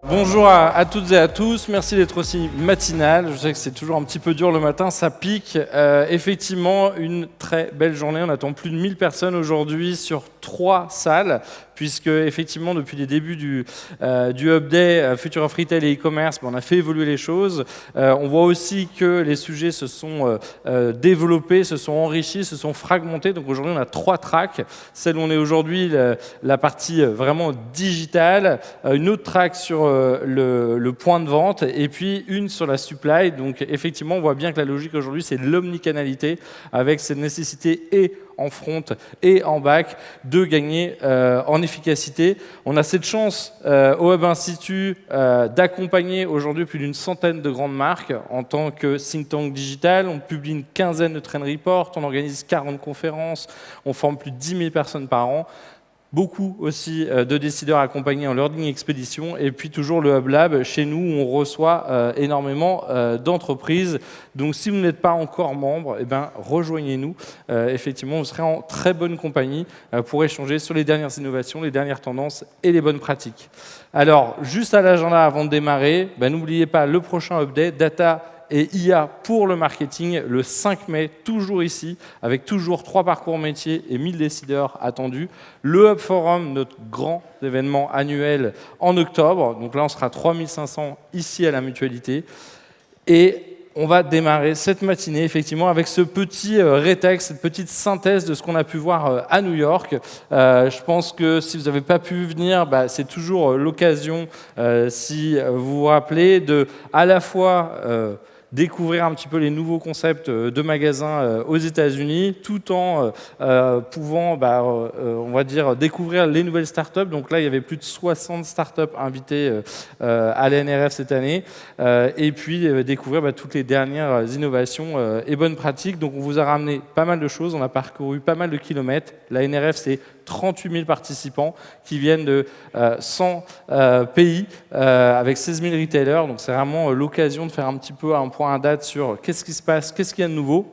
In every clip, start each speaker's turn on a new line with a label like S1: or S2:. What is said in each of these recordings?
S1: Bonjour à toutes et à tous, merci d'être aussi matinal. Je sais que c'est toujours un petit peu dur le matin, ça pique. Effectivement, une très belle journée. On attend plus de 1000 personnes aujourd'hui sur 3 salles, puisque effectivement depuis les débuts du Hub Day, Future of Retail et e-commerce, on a fait évoluer les choses. On voit aussi que les sujets se sont développés, se sont enrichis, se sont fragmentés. Donc aujourd'hui, on a 3 tracks. Celle où on est aujourd'hui, la partie vraiment digitale, une autre track sur le point de vente et puis une sur la supply. Donc effectivement, on voit bien que la logique aujourd'hui, c'est l'omnicanalité avec cette nécessité et en front et en back de gagner en efficacité. On a cette chance au Hub Institute d'accompagner aujourd'hui plus d'une centaine de grandes marques en tant que think tank digital. On publie une quinzaine de trend reports, on organise 40 conférences, on forme plus de 10 000 personnes par an. Beaucoup aussi de décideurs accompagnés en learning expédition et puis toujours le Hub Lab chez nous où on reçoit énormément d'entreprises. Donc si vous n'êtes pas encore membre, eh ben, rejoignez-nous. Effectivement, vous serez en très bonne compagnie pour échanger sur les dernières innovations, les dernières tendances et les bonnes pratiques. Alors, juste à l'agenda avant de démarrer, ben, n'oubliez pas le prochain update, Data et IA pour le marketing, le 5 mai, toujours ici, avec toujours 3 parcours métiers et 1000 décideurs attendus. Le Hub Forum, notre grand événement annuel en octobre. Donc là, on sera 3500 ici à la Mutualité. Et on va démarrer cette matinée, effectivement, avec ce petit rétexte, cette petite synthèse de ce qu'on a pu voir à New York. Je pense que si vous n'avez pas pu venir, bah, c'est toujours l'occasion, si vous vous rappelez, de à la fois découvrir un petit peu les nouveaux concepts de magasins aux États-Unis, tout en pouvant, on va dire, découvrir les nouvelles startups. Donc là, il y avait plus de 60 startups invitées à l'NRF cette année, et puis découvrir toutes les dernières innovations et bonnes pratiques. Donc on vous a ramené pas mal de choses, on a parcouru pas mal de kilomètres. La NRF, c'est 38 000 participants qui viennent de 100 pays avec 16 000 retailers. Donc c'est vraiment l'occasion de faire un petit peu un point à date sur qu'est-ce qui se passe, qu'est-ce qu'il y a de nouveau.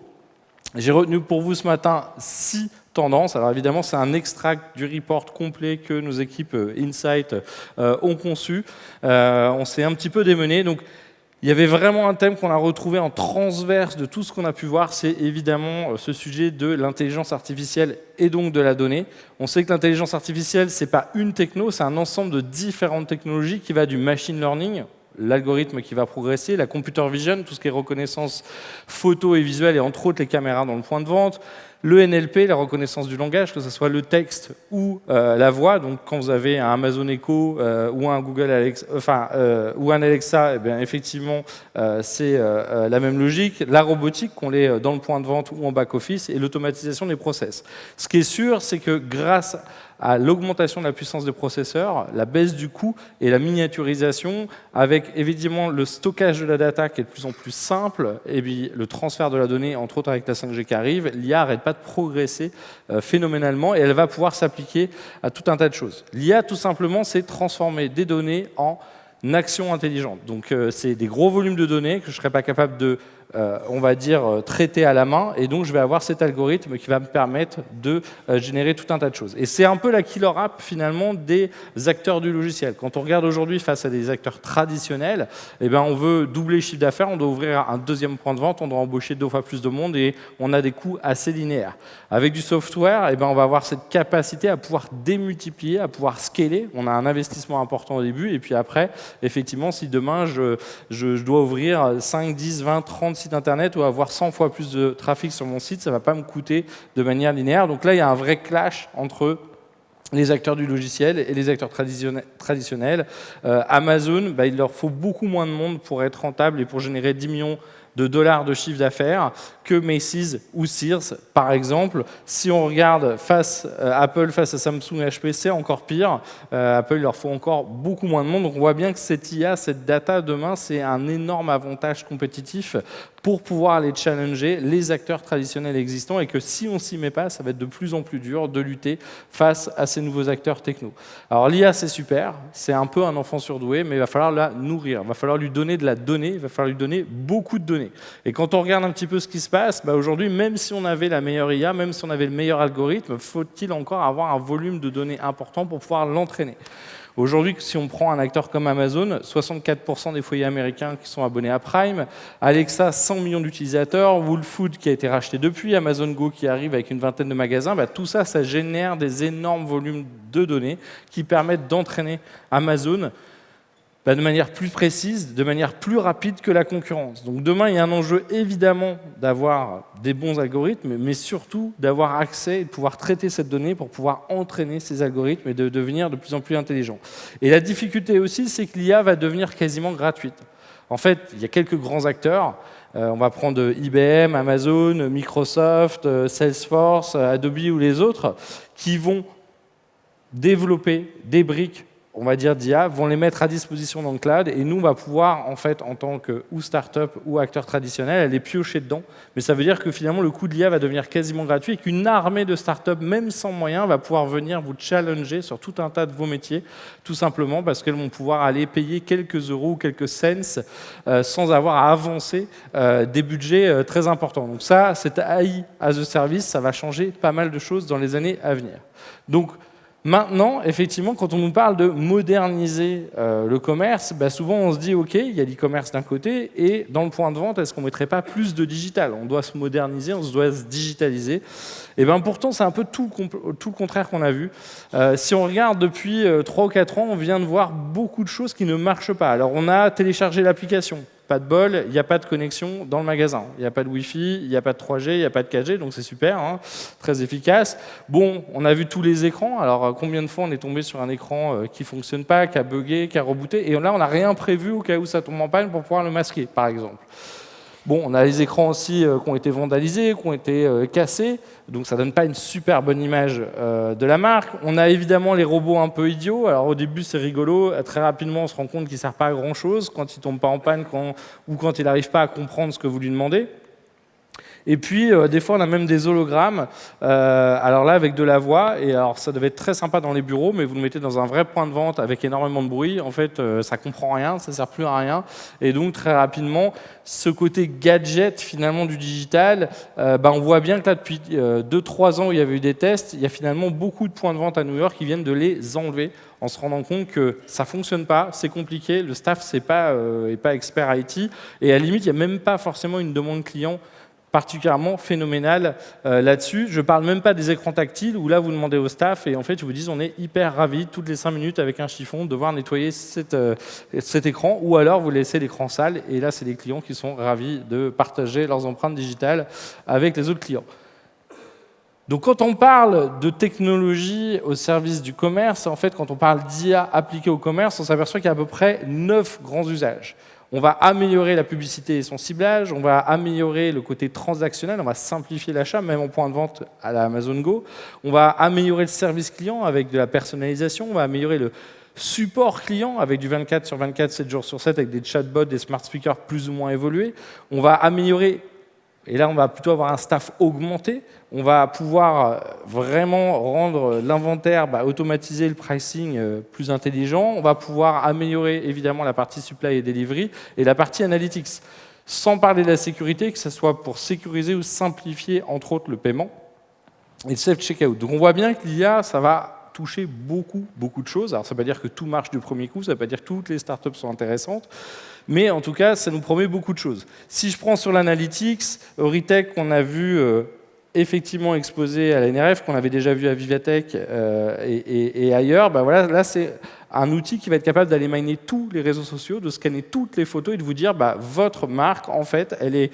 S1: J'ai retenu pour vous ce matin 6 tendances. Alors évidemment, c'est un extract du report complet que nos équipes Insight ont conçu. On s'est un petit peu démené. Donc, il y avait vraiment un thème qu'on a retrouvé en transverse de tout ce qu'on a pu voir, c'est évidemment ce sujet de l'intelligence artificielle et donc de la donnée. On sait que l'intelligence artificielle, ce n'est pas une techno, c'est un ensemble de différentes technologies qui va du machine learning, l'algorithme qui va progresser, la computer vision, tout ce qui est reconnaissance photo et visuelle, et entre autres les caméras dans le point de vente, le NLP, la reconnaissance du langage, que ce soit le texte ou la voix. Donc quand vous avez un Amazon Echo ou un Google Alexa, ou un Alexa, eh bien, effectivement, c'est la même logique. La robotique, qu'on l'ait dans le point de vente ou en back-office, et l'automatisation des process. Ce qui est sûr, c'est que grâce à l'augmentation de la puissance des processeurs, la baisse du coût et la miniaturisation, avec évidemment le stockage de la data qui est de plus en plus simple, et puis le transfert de la donnée, entre autres avec la 5G qui arrive, l'IA n'arrête pas de progresser phénoménalement et elle va pouvoir s'appliquer à tout un tas de choses. L'IA, tout simplement, c'est transformer des données en actions intelligentes. Donc c'est des gros volumes de données que je ne serais pas capable de on va dire, traiter à la main, et donc je vais avoir cet algorithme qui va me permettre de générer tout un tas de choses. Et c'est un peu la killer app, finalement, des acteurs du logiciel. Quand on regarde aujourd'hui face à des acteurs traditionnels, eh ben, on veut doubler le chiffre d'affaires, on doit ouvrir un deuxième point de vente, on doit embaucher 2 fois plus de monde, et on a des coûts assez linéaires. Avec du software, eh ben, on va avoir cette capacité à pouvoir démultiplier, à pouvoir scaler. On a un investissement important au début, et puis après, effectivement, si demain, je dois ouvrir 5, 10, 20, 30 sites internet ou avoir 100 fois plus de trafic sur mon site, ça ne va pas me coûter de manière linéaire. Donc là, il y a un vrai clash entre les acteurs du logiciel et les acteurs traditionnels. Amazon, il leur faut beaucoup moins de monde pour être rentable et pour générer 10 millions de dollars de chiffre d'affaires que Macy's ou Sears, par exemple. Si on regarde Apple face à Samsung et HP, c'est encore pire. Apple, il leur faut encore beaucoup moins de monde. Donc on voit bien que cette IA, cette data, demain, c'est un énorme avantage compétitif pour pouvoir aller challenger les acteurs traditionnels existants, et que si on ne s'y met pas, ça va être de plus en plus dur de lutter face à ces nouveaux acteurs techno. Alors l'IA, c'est super, c'est un peu un enfant surdoué, mais il va falloir la nourrir, il va falloir lui donner de la donnée, il va falloir lui donner beaucoup de données. données. Et quand on regarde un petit peu ce qui se passe, aujourd'hui, même si on avait la meilleure IA, même si on avait le meilleur algorithme, faut-il encore avoir un volume de données important pour pouvoir l'entraîner? Aujourd'hui, si on prend un acteur comme Amazon, 64% des foyers américains qui sont abonnés à Prime, Alexa, 100 millions d'utilisateurs, Woolfood qui a été racheté depuis, Amazon Go qui arrive avec une vingtaine de magasins, tout ça, ça génère des énormes volumes de données qui permettent d'entraîner Amazon de manière plus précise, de manière plus rapide que la concurrence. Donc demain, il y a un enjeu évidemment d'avoir des bons algorithmes, mais surtout d'avoir accès et de pouvoir traiter cette donnée pour pouvoir entraîner ces algorithmes et de devenir de plus en plus intelligents. Et la difficulté aussi, c'est que l'IA va devenir quasiment gratuite. En fait, il y a quelques grands acteurs. On va prendre IBM, Amazon, Microsoft, Salesforce, Adobe ou les autres, qui vont développer des briques, on va dire d'IA, vont les mettre à disposition dans le cloud et nous, on va pouvoir, en fait, en tant que ou start-up ou acteur traditionnel, aller piocher dedans. Mais ça veut dire que finalement, le coût de l'IA va devenir quasiment gratuit et qu'une armée de start-up, même sans moyens, va pouvoir venir vous challenger sur tout un tas de vos métiers, tout simplement parce qu'elles vont pouvoir aller payer quelques euros ou quelques cents sans avoir à avancer des budgets très importants. Donc ça, cette AI as a service, ça va changer pas mal de choses dans les années à venir. Donc, maintenant, effectivement, quand on nous parle de moderniser le commerce, souvent on se dit, OK, il y a l'e-commerce d'un côté, et dans le point de vente, est-ce qu'on ne mettrait pas plus de digital? On doit se moderniser, on doit se digitaliser. Et pourtant, c'est un peu tout le contraire qu'on a vu. Si on regarde depuis 3 ou 4 ans, on vient de voir beaucoup de choses qui ne marchent pas. Alors, on a téléchargé l'application. Pas de bol, il n'y a pas de connexion dans le magasin. Il n'y a pas de Wi-Fi, il n'y a pas de 3G, il n'y a pas de 4G, donc c'est super, hein, très efficace. Bon, on a vu tous les écrans. Alors, combien de fois on est tombé sur un écran qui ne fonctionne pas, qui a bugué, qui a rebooté, et là, on n'a rien prévu au cas où ça tombe en panne pour pouvoir le masquer, par exemple. Bon, on a les écrans aussi qui ont été vandalisés, qui ont été cassés, donc ça ne donne pas une super bonne image de la marque. On a évidemment les robots un peu idiots. Alors au début, c'est rigolo. Très rapidement, on se rend compte qu'ils ne servent pas à grand-chose quand ils ne tombent pas en panne ou quand il n'arrive pas à comprendre ce que vous lui demandez. Et puis, des fois, on a même des hologrammes, alors là, avec de la voix, et alors ça devait être très sympa dans les bureaux, mais vous le mettez dans un vrai point de vente avec énormément de bruit, en fait, ça comprend rien, ça sert plus à rien, et donc, très rapidement, ce côté gadget, finalement, du digital, on voit bien que là, depuis 2-3 ans où il y avait eu des tests, il y a finalement beaucoup de points de vente à New York qui viennent de les enlever, en se rendant compte que ça ne fonctionne pas, c'est compliqué, le staff n'est pas expert IT, et à la limite, il n'y a même pas forcément une demande client particulièrement phénoménal là-dessus. Je ne parle même pas des écrans tactiles où là, vous demandez au staff et en fait, ils vous disent on est hyper ravis toutes les 5 minutes avec un chiffon de devoir nettoyer cet écran ou alors vous laissez l'écran sale et là, c'est les clients qui sont ravis de partager leurs empreintes digitales avec les autres clients. Donc quand on parle de technologie au service du commerce, en fait, quand on parle d'IA appliquée au commerce, on s'aperçoit qu'il y a à peu près 9 grands usages. On va améliorer la publicité et son ciblage, on va améliorer le côté transactionnel, on va simplifier l'achat, même en point de vente à la Amazon Go. On va améliorer le service client avec de la personnalisation, on va améliorer le support client avec du 24/24, 7 jours sur 7, avec des chatbots, des smart speakers plus ou moins évolués. On va améliorer, et là on va plutôt avoir un staff augmenté, on va pouvoir vraiment rendre l'inventaire, automatiser le pricing plus intelligent. On va pouvoir améliorer évidemment la partie supply et delivery et la partie analytics. Sans parler de la sécurité, que ce soit pour sécuriser ou simplifier entre autres le paiement et le self-checkout. Donc on voit bien que l'IA, ça va toucher beaucoup de choses. Alors ça ne veut pas dire que tout marche du premier coup, ça ne veut pas dire que toutes les startups sont intéressantes, mais en tout cas, ça nous promet beaucoup de choses. Si je prends sur l'analytics, Euritech, qu'on a vu effectivement exposé à la NRF, qu'on avait déjà vu à Vivatech et ailleurs, voilà, là c'est un outil qui va être capable d'aller miner tous les réseaux sociaux, de scanner toutes les photos et de vous dire votre marque, en fait, elle est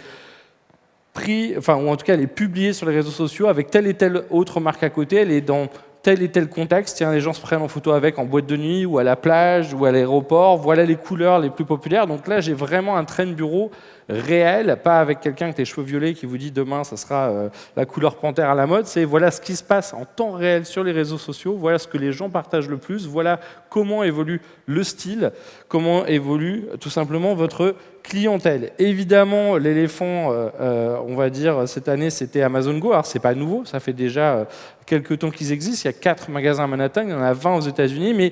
S1: ou en tout cas elle est publiée sur les réseaux sociaux avec telle et telle autre marque à côté, elle est dans tel et tel contexte, tiens, les gens se prennent en photo avec en boîte de nuit ou à la plage ou à l'aéroport, voilà les couleurs les plus populaires. Donc là, j'ai vraiment un trend bureau réel, pas avec quelqu'un avec les cheveux violets qui vous dit demain, ça sera la couleur panthère à la mode. C'est voilà ce qui se passe en temps réel sur les réseaux sociaux, voilà ce que les gens partagent le plus, voilà comment évolue le style, comment évolue tout simplement votre clientèle. Évidemment, l'éléphant, on va dire, cette année, c'était Amazon Go. Alors, c'est pas nouveau, ça fait déjà quelques temps qu'ils existent. Il y a 4 magasins à Manhattan, il y en a 20 aux États-Unis, mais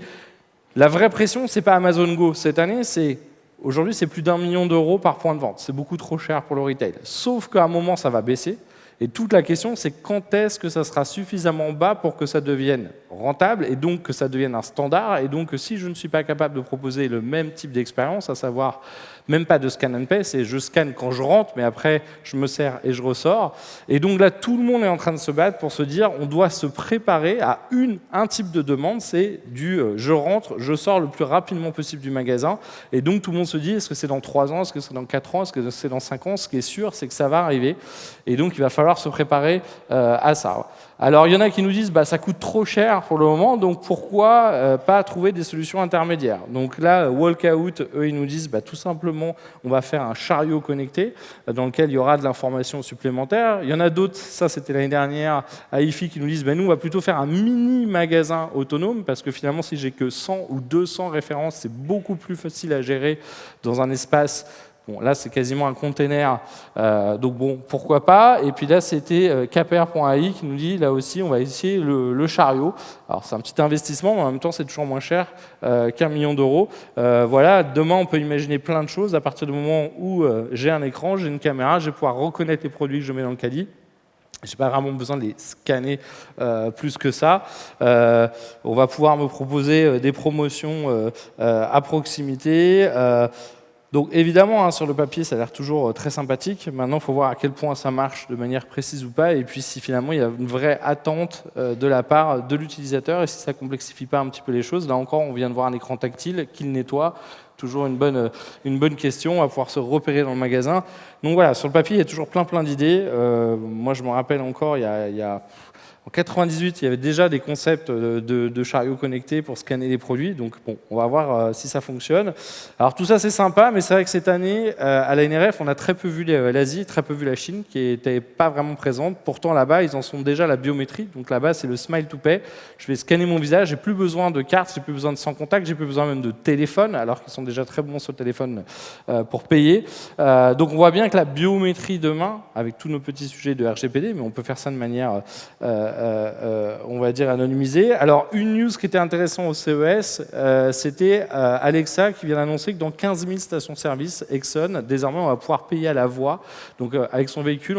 S1: la vraie pression, c'est pas Amazon Go cette année, c'est Aujourd'hui, c'est plus d'1 million d'euros par point de vente. C'est beaucoup trop cher pour le retail. Sauf qu'à un moment, ça va baisser. Et toute la question, c'est quand est-ce que ça sera suffisamment bas pour que ça devienne rentable et donc que ça devienne un standard. Et donc, si je ne suis pas capable de proposer le même type d'expérience, à savoir même pas de scan and pay, c'est je scanne quand je rentre, mais après, je me sers et je ressors. Et donc là, tout le monde est en train de se battre pour se dire on doit se préparer à un type de demande, c'est du je rentre, je sors le plus rapidement possible du magasin. Et donc, tout le monde se dit est-ce que c'est dans 3 ans, est-ce que c'est dans 4 ans, est-ce que c'est dans 5 ans? Ce qui est sûr, c'est que ça va arriver. Et donc, il va falloir se préparer à ça. Alors, il y en a qui nous disent bah, ça coûte trop cher pour le moment, donc pourquoi pas trouver des solutions intermédiaires? Donc là, Walkout, eux, ils nous disent bah, tout simplement, on va faire un chariot connecté dans lequel il y aura de l'information supplémentaire. Il y en a d'autres, ça c'était l'année dernière, à IFI, qui nous disent bah, nous, on va plutôt faire un mini-magasin autonome, parce que finalement, si j'ai que 100 ou 200 références, c'est beaucoup plus facile à gérer dans un espace. Bon, là, c'est quasiment un container, donc bon, pourquoi pas. Et puis là, c'était Caper.ai qui nous dit, là aussi, on va essayer le chariot. Alors, c'est un petit investissement, mais en même temps, c'est toujours moins cher qu'1 million d'euros. Voilà, demain, on peut imaginer plein de choses. À partir du moment où j'ai un écran, j'ai une caméra, je vais pouvoir reconnaître les produits que je mets dans le caddie. Je n'ai pas vraiment besoin de les scanner plus que ça. On va pouvoir me proposer des promotions à proximité. Donc évidemment, hein, sur le papier, ça a l'air toujours très sympathique. Maintenant, il faut voir à quel point ça marche de manière précise ou pas, et puis si finalement il y a une vraie attente de la part de l'utilisateur, et si ça ne complexifie pas un petit peu les choses. Là encore, on vient de voir un écran tactile qui le nettoie. Toujours une bonne question à pouvoir se repérer dans le magasin. Donc voilà, sur le papier, il y a toujours plein d'idées. Moi, je me rappelle encore, il y a en 98, il y avait déjà des concepts de chariots connectés pour scanner les produits. Donc, bon, on va voir si ça fonctionne. Alors, tout ça, c'est sympa, mais c'est vrai que cette année, à la NRF, on a très peu vu l'Asie, très peu vu la Chine, qui n'était pas vraiment présente. Pourtant, là-bas, ils en sont déjà à la biométrie. Donc, là-bas, c'est le Smile to Pay. Je vais scanner mon visage. J'ai plus besoin de carte, j'ai plus besoin de sans contact, j'ai plus besoin même de téléphone, alors qu'ils sont déjà très bons sur le téléphone pour payer. Donc, on voit bien que la biométrie demain, avec tous nos petits sujets de RGPD, mais on peut faire ça de manière on va dire anonymisé. Alors, une news qui était intéressante au CES, c'était Alexa qui vient d'annoncer que dans 15 000 stations-service Exxon, désormais, on va pouvoir payer à la voix. Donc, avec son véhicule,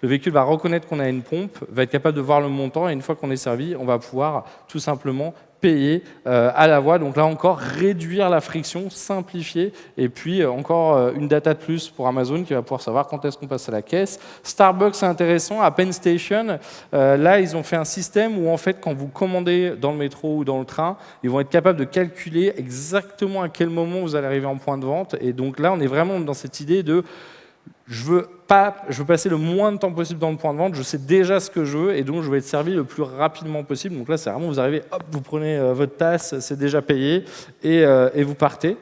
S1: le véhicule va reconnaître qu'on a une pompe, va être capable de voir le montant, et une fois qu'on est servi, on va pouvoir tout simplement payer à la voix. Donc là encore, réduire la friction, simplifier, et puis encore une data de plus pour Amazon qui va pouvoir savoir quand est-ce qu'on passe à la caisse. Starbucks, c'est intéressant. À Penn Station, là, ils ont fait un système où en fait, quand vous commandez dans le métro ou dans le train, ils vont être capables de calculer exactement à quel moment vous allez arriver en point de vente. Et donc là, on est vraiment dans cette idée de je veux passer le moins de temps possible dans le point de vente, je sais déjà ce que je veux et donc je vais être servi le plus rapidement possible. Donc là, c'est vraiment, vous arrivez, hop, vous prenez votre tasse, c'est déjà payé et vous partez.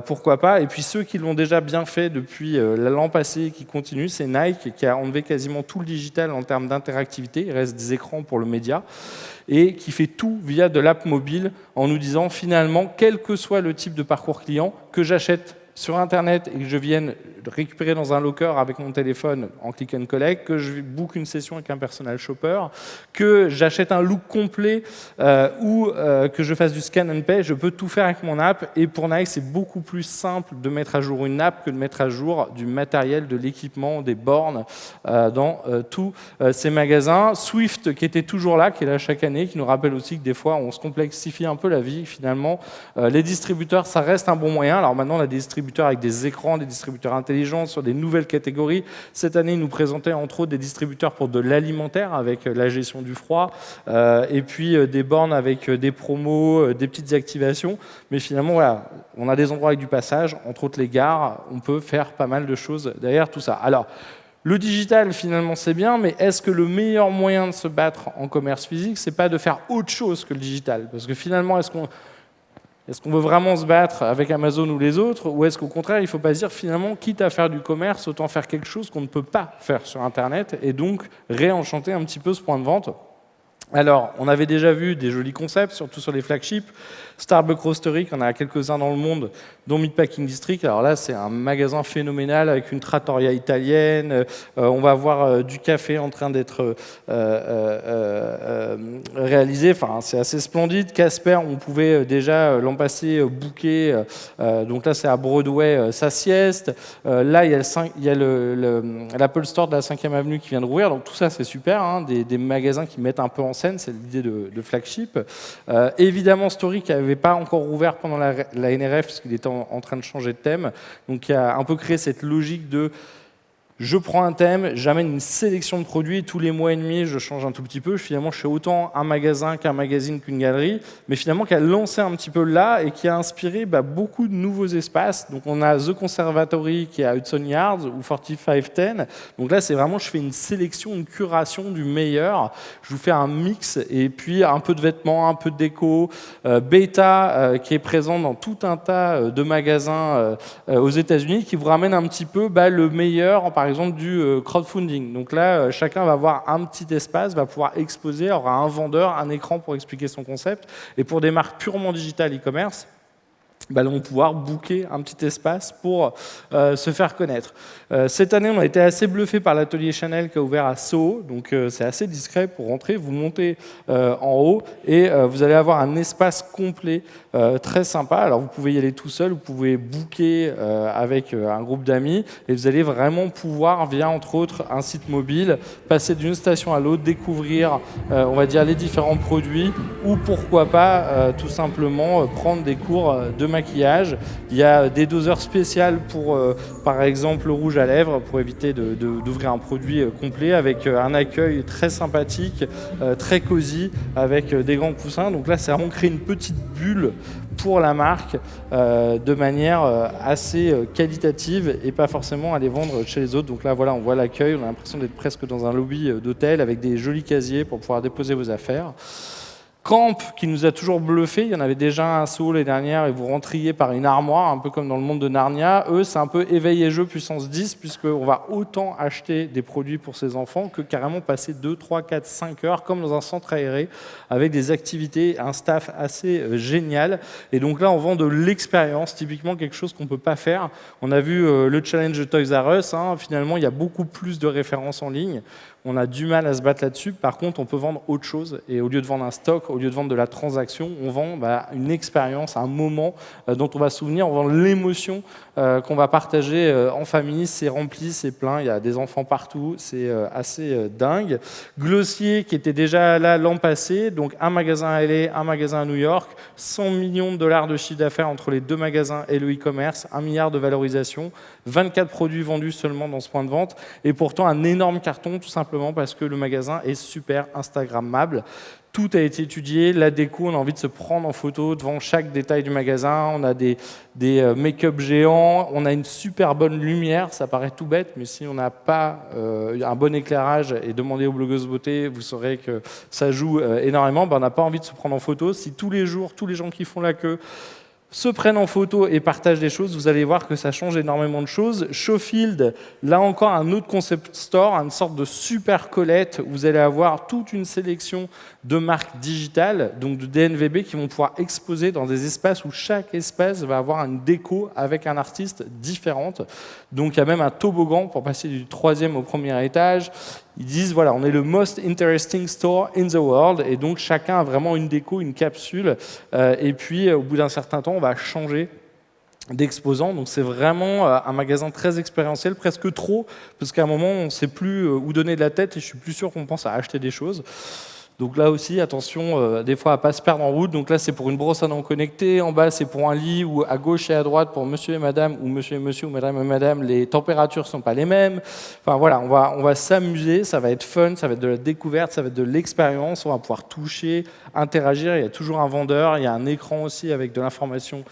S1: Pourquoi pas? Et puis ceux qui l'ont déjà bien fait depuis l'an passé et qui continuent, c'est Nike qui a enlevé quasiment tout le digital en termes d'interactivité. Il reste des écrans pour le média et qui fait tout via de l'app mobile en nous disant finalement, quel que soit le type de parcours client, que j'achète sur Internet et que je vienne récupérer dans un locker avec mon téléphone en click and collect, que je book une session avec un personal shopper, que j'achète un look complet ou que je fasse du scan and pay, je peux tout faire avec mon app. Et pour Nike, c'est beaucoup plus simple de mettre à jour une app que de mettre à jour du matériel, de l'équipement, des bornes dans tous ces magasins. Swift, qui était toujours là, qui est là chaque année, qui nous rappelle aussi que des fois, on se complexifie un peu la vie. Finalement, les distributeurs, ça reste un bon moyen. Alors maintenant, on a des distributeurs avec des écrans, des distributeurs intelligents sur des nouvelles catégories. Cette année, ils nous présentaient entre autres des distributeurs pour de l'alimentaire avec la gestion du froid et puis des bornes avec des promos, des petites activations. Mais finalement, voilà, on a des endroits avec du passage, entre autres les gares. On peut faire pas mal de choses derrière tout ça. Alors, le digital, finalement, c'est bien, mais est-ce que le meilleur moyen de se battre en commerce physique, c'est pas de faire autre chose que le digital? Parce que finalement, est-ce qu'on veut vraiment se battre avec Amazon ou les autres, ou est-ce qu'au contraire, il ne faut pas se dire finalement, quitte à faire du commerce, autant faire quelque chose qu'on ne peut pas faire sur Internet, et donc réenchanter un petit peu ce point de vente? Alors, on avait déjà vu des jolis concepts, surtout sur les flagships. Starbucks Roastery, on a quelques-uns dans le monde, dont Meatpacking District. Alors là, c'est un magasin phénoménal avec une trattoria italienne. On va voir du café en train d'être réalisé. Enfin, c'est assez splendide. Casper, on pouvait déjà l'an passé booker. Donc là, c'est à Broadway, sa sieste. Là, il y a l'Apple Store de la 5e avenue qui vient de rouvrir. Donc tout ça, c'est super. Hein, des magasins qui mettent un peu en scène. C'est l'idée de flagship. Évidemment, Story qui n'avait pas encore ouvert pendant la NRF parce qu'il était en train de changer de thème. Donc, il a un peu créé cette logique de je prends un thème, j'amène une sélection de produits, et tous les mois et demi, je change un tout petit peu. Finalement, je fais autant un magasin qu'un magazine qu'une galerie, mais finalement, qui a lancé un petit peu là et qui a inspiré beaucoup de nouveaux espaces. Donc, on a The Conservatory qui est à Hudson Yards ou 4510. Donc là, c'est vraiment, je fais une sélection, une curation du meilleur. Je vous fais un mix et puis un peu de vêtements, un peu de déco. Beta qui est présent dans tout un tas de magasins aux États-Unis qui vous ramène un petit peu le meilleur, par exemple du crowdfunding. Donc là, chacun va avoir un petit espace, va pouvoir exposer, aura un vendeur, un écran pour expliquer son concept. Et pour des marques purement digitales e-commerce, elles vont pouvoir booker un petit espace pour se faire connaître. Cette année, on a été assez bluffé par l'atelier Chanel qui a ouvert à Soho, donc c'est assez discret pour rentrer. Vous montez en haut et vous allez avoir un espace complet très sympa. Alors vous pouvez y aller tout seul, vous pouvez booker avec un groupe d'amis et vous allez vraiment pouvoir, via entre autres un site mobile, passer d'une station à l'autre, découvrir, on va dire, les différents produits ou pourquoi pas tout simplement prendre des cours de maquillage. Il y a des doseurs spéciales pour, par exemple, le rouge à lèvres, pour éviter d'ouvrir un produit complet, avec un accueil très sympathique, très cosy, avec des grands coussins. Donc là, c'est vraiment créer une petite bulle pour la marque de manière assez qualitative et pas forcément aller vendre chez les autres. Donc là, voilà, on voit l'accueil, on a l'impression d'être presque dans un lobby d'hôtel avec des jolis casiers pour pouvoir déposer vos affaires. Camp, qui nous a toujours bluffé, il y en avait déjà un à Soho l'année dernière et vous rentriez par une armoire, un peu comme dans le monde de Narnia. Eux, c'est un peu éveil et jeu puissance 10, puisqu'on va autant acheter des produits pour ses enfants que carrément passer 2, 3, 4, 5 heures, comme dans un centre aéré, avec des activités, un staff assez génial. Et donc là, on vend de l'expérience, typiquement quelque chose qu'on ne peut pas faire. On a vu le challenge de Toys R Us, hein, finalement, il y a beaucoup plus de références en ligne. On a du mal à se battre là-dessus. Par contre, on peut vendre autre chose. Et au lieu de vendre un stock, au lieu de vendre de la transaction, on vend une expérience, un moment dont on va se souvenir. On vend l'émotion qu'on va partager en famille. C'est rempli, c'est plein. Il y a des enfants partout. C'est assez dingue. Glossier, qui était déjà là l'an passé. Donc, un magasin à LA, un magasin à New York. 100 millions de dollars de chiffre d'affaires entre les deux magasins et le e-commerce. 1 milliard de valorisation. 24 produits vendus seulement dans ce point de vente. Et pourtant, un énorme carton, tout simplement parce que le magasin est super instagrammable. Tout a été étudié, la déco, on a envie de se prendre en photo devant chaque détail du magasin, on a des make-up géants, on a une super bonne lumière, ça paraît tout bête, mais si on n'a pas un bon éclairage, et demandez aux blogueuses beauté, vous saurez que ça joue énormément, on n'a pas envie de se prendre en photo. Si tous les jours, tous les gens qui font la queue se prennent en photo et partagent des choses, vous allez voir que ça change énormément de choses. Schofield, là encore, un autre concept store, une sorte de super Colette, où vous allez avoir toute une sélection de marques digitales, donc de DNVB, qui vont pouvoir exposer dans des espaces où chaque espace va avoir une déco avec un artiste différente. Donc il y a même un toboggan pour passer du 3e au 1er étage. Ils disent, voilà, on est le most interesting store in the world, et donc chacun a vraiment une déco, une capsule, et puis au bout d'un certain temps, on va changer d'exposants. Donc c'est vraiment un magasin très expérientiel, presque trop, parce qu'à un moment, on ne sait plus où donner de la tête, et je suis plus sûr qu'on pense à acheter des choses. Donc là aussi, attention, des fois à ne pas se perdre en route. Donc là, c'est pour une brosse à dents connectée. En bas, c'est pour un lit, ou à gauche et à droite pour monsieur et madame, ou monsieur et monsieur, ou madame et madame, les températures ne sont pas les mêmes. Enfin voilà, on va s'amuser, ça va être fun, ça va être de la découverte, ça va être de l'expérience, on va pouvoir toucher, interagir. Il y a toujours un vendeur, il y a un écran aussi avec de l'information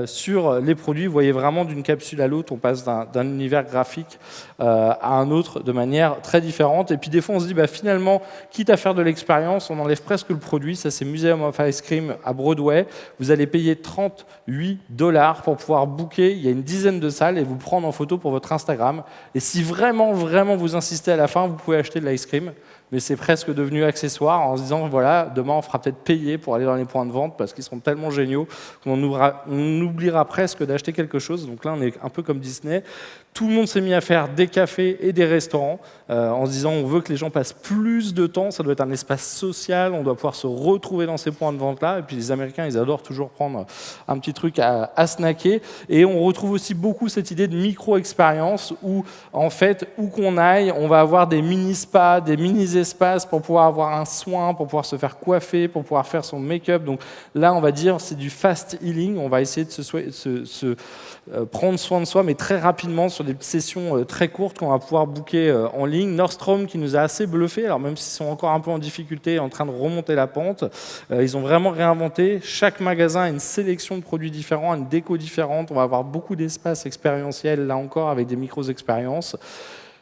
S1: sur les produits. Vous voyez vraiment d'une capsule à l'autre, on passe d'un univers graphique à un autre de manière très différente. Et puis des fois, on se dit, finalement, quitte à faire de l'expérience, on enlève presque le produit. Ça, c'est Museum of Ice Cream à Broadway. Vous allez payer 38 $ pour pouvoir booker. Il y a une dizaine de salles et vous prendre en photo pour votre Instagram. Et si vraiment, vraiment vous insistez à la fin, vous pouvez acheter de l'ice cream. mais c'est presque devenu accessoire en se disant, voilà, demain on fera peut-être payer pour aller dans les points de vente parce qu'ils seront tellement géniaux qu'on oubliera presque d'acheter quelque chose. Donc là, on est un peu comme Disney. Tout le monde s'est mis à faire des cafés et des restaurants en se disant, on veut que les gens passent plus de temps, ça doit être un espace social, on doit pouvoir se retrouver dans ces points de vente-là. Et puis les Américains, ils adorent toujours prendre un petit truc à snacker. Et on retrouve aussi beaucoup cette idée de micro-expérience où, en fait, où qu'on aille, on va avoir des mini-spas, des mini-espaces pour pouvoir avoir un soin, pour pouvoir se faire coiffer, pour pouvoir faire son make-up. Donc là, on va dire, c'est du fast healing. On va essayer de prendre soin de soi, mais très rapidement, sur des sessions très courtes qu'on va pouvoir booker en ligne. Nordstrom qui nous a assez bluffé, alors même s'ils sont encore un peu en difficulté, en train de remonter la pente, ils ont vraiment réinventé. Chaque magasin a une sélection de produits différents, une déco différente. On va avoir beaucoup d'espaces expérientiels, là encore, avec des micro-expériences.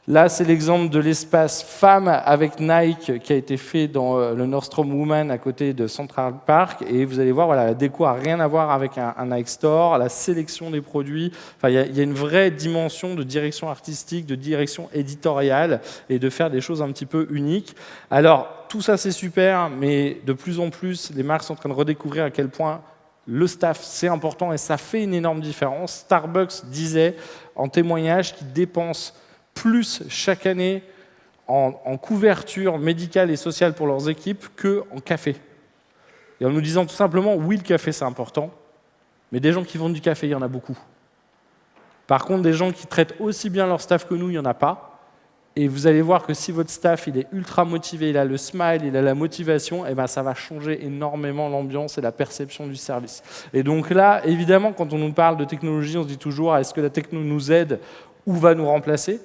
S1: Là, c'est l'exemple de l'espace femmes avec Nike qui a été fait dans le Nordstrom Woman à côté de Central Park. Et vous allez voir, voilà, la déco n'a rien à voir avec un Nike Store, la sélection des produits. Enfin, il y a une vraie dimension de direction artistique, de direction éditoriale et de faire des choses un petit peu uniques. Alors, tout ça, c'est super, mais de plus en plus, les marques sont en train de redécouvrir à quel point le staff, c'est important et ça fait une énorme différence. Starbucks disait en témoignage qu'il dépense plus chaque année en couverture médicale et sociale pour leurs équipes qu'en café. Et en nous disant tout simplement, oui, le café c'est important, mais des gens qui vendent du café, il y en a beaucoup. Par contre, des gens qui traitent aussi bien leur staff que nous, il n'y en a pas. Et vous allez voir que si votre staff il est ultra motivé, il a le smile, il a la motivation, et ben ça va changer énormément l'ambiance et la perception du service. Et donc là, évidemment, quand on nous parle de technologie, on se dit toujours, est-ce que la techno nous aide ou va nous remplacer ?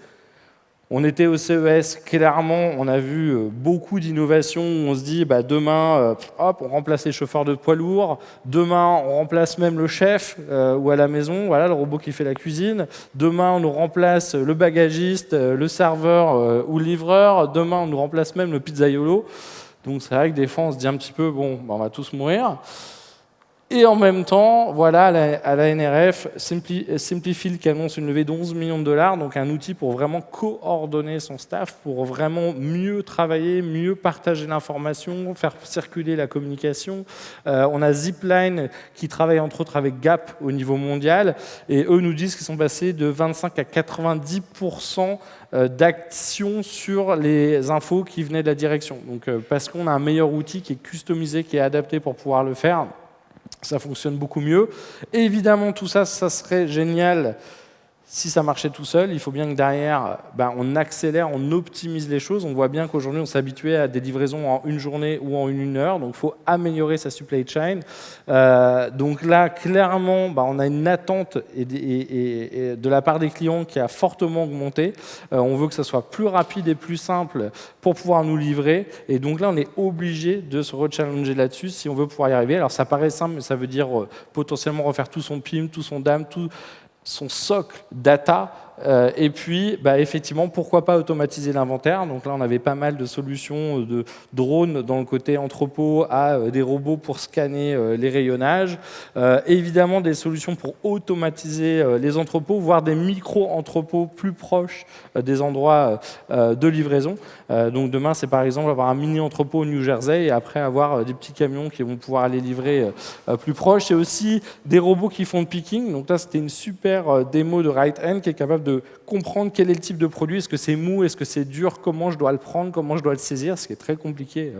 S1: On était au CES, clairement, on a vu beaucoup d'innovations où on se dit bah, demain, hop, on remplace les chauffeurs de poids lourds, demain, on remplace même le chef ou à la maison, voilà, le robot qui fait la cuisine, demain, on nous remplace le bagagiste, le serveur ou le livreur, demain, on nous remplace même le pizzaiolo. Donc c'est vrai que des fois, on se dit un petit peu, bon, bah, on va tous mourir. Et en même temps, voilà, à la NRF, Simplifill qui annonce une levée d'11 millions de dollars, donc un outil pour vraiment coordonner son staff, pour vraiment mieux travailler, mieux partager l'information, faire circuler la communication. On a Zipline qui travaille entre autres avec Gap au niveau mondial, et eux nous disent qu'ils sont passés de 25 à 90% d'actions sur les infos qui venaient de la direction. Donc, parce qu'on a un meilleur outil qui est customisé, qui est adapté pour pouvoir le faire, ça fonctionne beaucoup mieux. Et évidemment, tout ça, ça serait génial si ça marchait tout seul. Il faut bien que derrière, on accélère, on optimise les choses. On voit bien qu'aujourd'hui, on s'habituait à des livraisons en une journée ou en une heure. Donc, il faut améliorer sa supply chain. Donc là, clairement, on a une attente et de la part des clients qui a fortement augmenté. On veut que ça soit plus rapide et plus simple pour pouvoir nous livrer. Et donc là, on est obligé de se rechallenger là-dessus si on veut pouvoir y arriver. Alors, ça paraît simple, mais ça veut dire potentiellement refaire tout son PIM, tout son DAM, tout son socle data, et puis effectivement, pourquoi pas automatiser l'inventaire. Donc là, on avait pas mal de solutions de drones dans le côté entrepôt à des robots pour scanner les rayonnages. Évidemment, des solutions pour automatiser les entrepôts, voire des micro-entrepôts plus proches des endroits de livraison. Donc demain, c'est par exemple avoir un mini-entrepôt au New Jersey et après avoir des petits camions qui vont pouvoir aller livrer plus proche. Et aussi des robots qui font le picking. Donc là, c'était une super démo de Right-Hand qui est capable de comprendre quel est le type de produit. Est-ce que c'est mou, est-ce que c'est dur, comment je dois le prendre, comment je dois le saisir, ce qui est très compliqué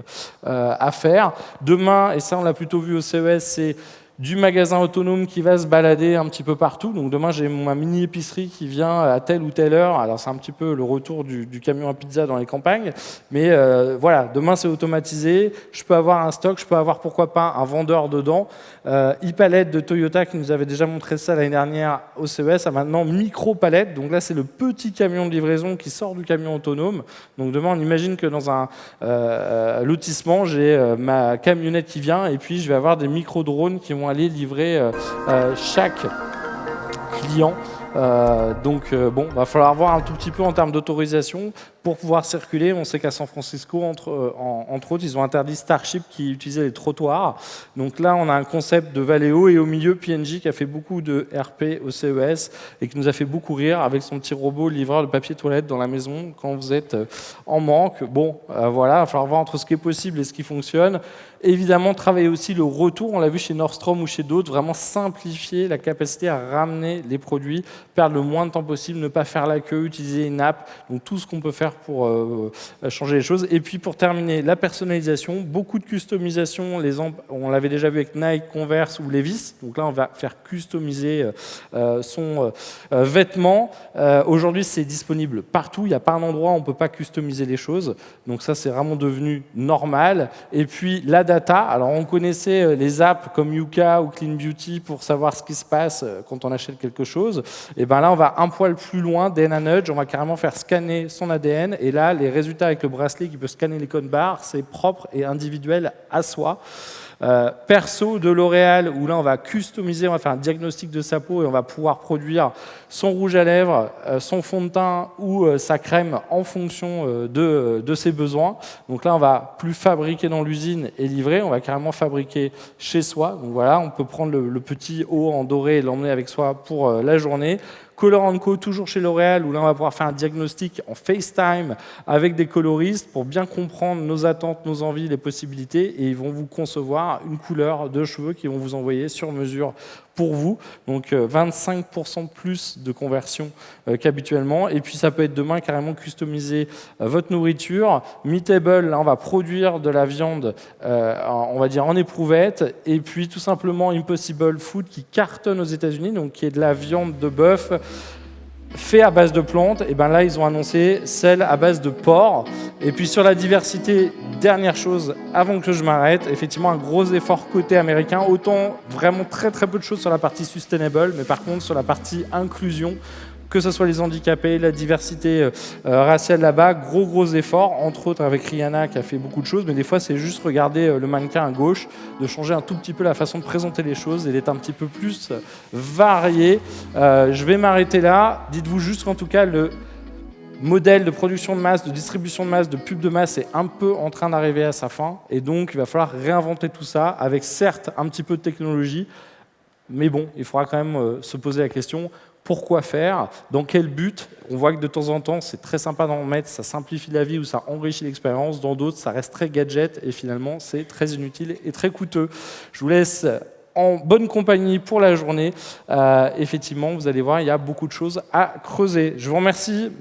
S1: à faire. Demain, et ça on l'a plutôt vu au CES, c'est du magasin autonome qui va se balader un petit peu partout. Donc demain, j'ai ma mini-épicerie qui vient à telle ou telle heure. Alors c'est un petit peu le retour du camion à pizza dans les campagnes. Mais voilà, demain c'est automatisé. Je peux avoir un stock, je peux avoir pourquoi pas un vendeur dedans. E-Palette de Toyota qui nous avait déjà montré ça l'année dernière au CES a maintenant micro-palette. Donc là, c'est le petit camion de livraison qui sort du camion autonome. Donc demain, on imagine que dans un lotissement, j'ai ma camionnette qui vient et puis je vais avoir des micro-drones qui vont aller livrer chaque client Bon, va falloir voir un tout petit peu en termes d'autorisation pour pouvoir circuler. On sait qu'à San Francisco, entre autres, ils ont interdit Starship qui utilisait les trottoirs. Donc là, on a un concept de Valeo et au milieu, P&G qui a fait beaucoup de RP au CES et qui nous a fait beaucoup rire avec son petit robot livreur de papier toilette dans la maison quand vous êtes en manque. Bon, voilà, il va falloir voir entre ce qui est possible et ce qui fonctionne. Évidemment, travailler aussi le retour, on l'a vu chez Nordstrom ou chez d'autres, vraiment simplifier la capacité à ramener les produits, perdre le moins de temps possible, ne pas faire la queue, utiliser une app, donc tout ce qu'on peut faire pour changer les choses. Et puis pour terminer, la personnalisation, beaucoup de customisation, on l'avait déjà vu avec Nike, Converse ou Levi's, donc là on va faire customiser son vêtement. Aujourd'hui c'est disponible partout, il n'y a pas un endroit où on ne peut pas customiser les choses, donc ça c'est vraiment devenu normal. Et puis la data, alors on connaissait les apps comme Yuka ou Clean Beauty pour savoir ce qui se passe quand on achète quelque chose, et bien là on va un poil plus loin, DNA Nudge, on va carrément faire scanner son ADN, et là les résultats avec le bracelet qui peut scanner les codes barres, c'est propre et individuel à soi. Perso de L'Oréal, où là on va customiser, on va faire un diagnostic de sa peau et on va pouvoir produire son rouge à lèvres, son fond de teint ou sa crème en fonction de ses besoins. Donc là on va plus fabriquer dans l'usine et livrer, on va carrément fabriquer chez soi. Donc voilà, on peut prendre le petit haut en doré et l'emmener avec soi pour la journée. Color & Co, toujours chez L'Oréal, où là on va pouvoir faire un diagnostic en FaceTime avec des coloristes pour bien comprendre nos attentes, nos envies, les possibilités, et ils vont vous concevoir une couleur de cheveux qu'ils vont vous envoyer sur mesure pour vous. Donc 25% plus de conversion qu'habituellement. Et puis ça peut être demain carrément customiser votre nourriture. Meatable, là on va produire de la viande, on va dire en éprouvette. Et puis tout simplement Impossible Food qui cartonne aux États-Unis, donc qui est de la viande de bœuf fait à base de plantes. Et bien là ils ont annoncé celle à base de porc. Et puis sur la diversité, dernière chose avant que je m'arrête, effectivement un gros effort côté américain, autant vraiment très très peu de choses sur la partie sustainable, mais par contre sur la partie inclusion, que ce soit les handicapés, la diversité raciale là-bas, gros efforts, entre autres avec Rihanna qui a fait beaucoup de choses, mais des fois c'est juste regarder le mannequin à gauche, de changer un tout petit peu la façon de présenter les choses et d'être un petit peu plus varié. Je vais m'arrêter là. Dites-vous juste qu'en tout cas le modèle de production de masse, de distribution de masse, de pub de masse est un peu en train d'arriver à sa fin, et donc il va falloir réinventer tout ça avec certes un petit peu de technologie, mais bon, il faudra quand même se poser la question. Pourquoi faire? Dans quel but? On voit que de temps en temps, c'est très sympa d'en mettre, ça simplifie la vie ou ça enrichit l'expérience. Dans d'autres, ça reste très gadget et finalement, c'est très inutile et très coûteux. Je vous laisse en bonne compagnie pour la journée. Effectivement, vous allez voir, il y a beaucoup de choses à creuser. Je vous remercie